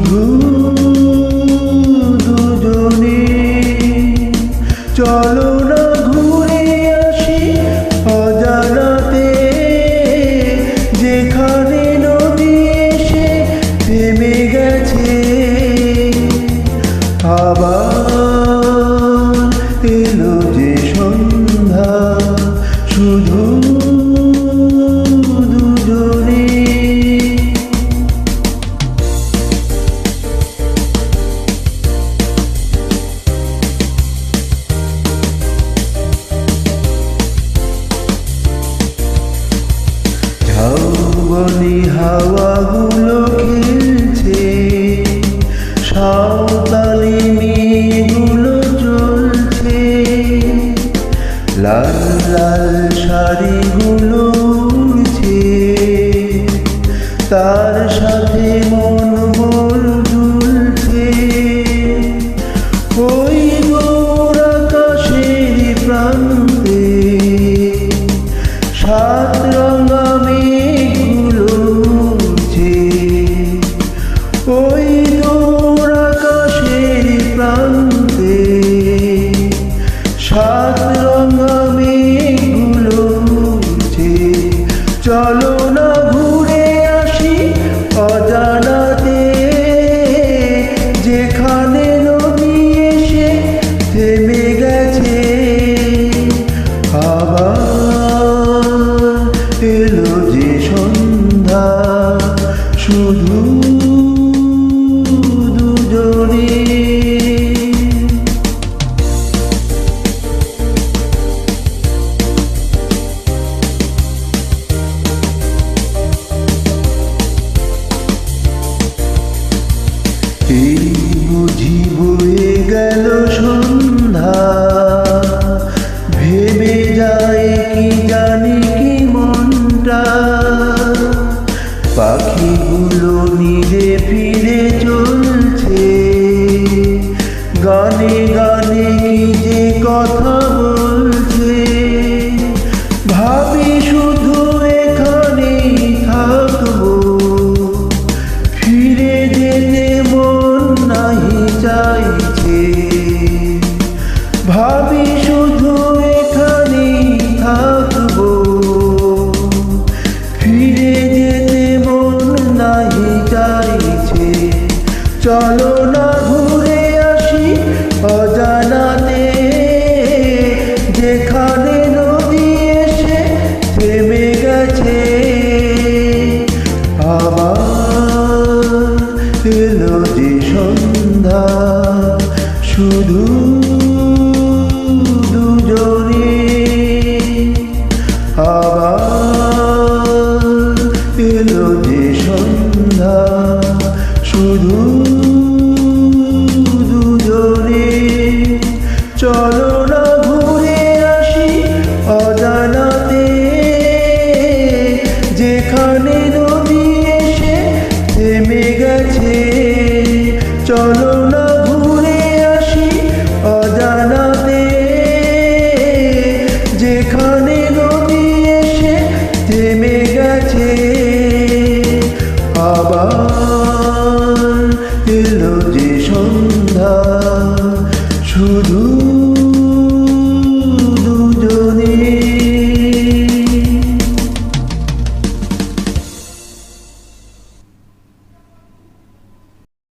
শুধু দুজনে চলো না ঘুরে আসি অজানাতে, যেখানে নদী এসে থেমে গেছে। আবার এলো যে সন্ধ্যা, শুধু দুজনে। ঝাউবনে হাওয়াগুলো খেলছে, সাঁওতালি মেয়েগুলো চলছে, লাল লাল শাড়িগুলো উড়ছে, তার সাথে মন মোর দুলছে। ওই দূর আকাশের প্রান্তে সাত রঙা মেঘগুলো উড়ছে, ওই দূর আকাশের প্রান্তে সাত রঙা মেঘগুলো উড়ছে। চলো না ঘুরে আসি অজানাতে, যেখানে নদী এসে থেমে গেছে। আবার এলো যে সন্ধ্যা, শুধু দুজনে। এই বুঝি বয়ে গেল সন্ধ্যা, ভেবে যায় কি জানি কি মনটা। পাখিগুলো নীড়ে ফিরে চলছে, গানে গানে কি যে কথা বলছে। ভাবি শুধু এখানেই থাকবো, ফিরে যেতে মন নাহি চাইছে। ভাবি শুধু এখানেই থাকবো, ফিরে যেতে মন নাহি চাইছে। চলো না ঘুরে আসি অজানাতে, যেখানে নদী এসে থেমে গেছে। আবার এলো যে সন্ধ্যা, শুধু দুজনে। আবার এলো যে সন্ধ্যা, শুধু দুজনে। চলো না ঘুরে আসি অজানাতে, যেখানে নদী এসে থেমে গেছে। চলো না ঘুরে আসি অজানাতে, যেখানে নদী এসে থেমে গেছে। আবার এলো যে সন্ধ্যা, শুধু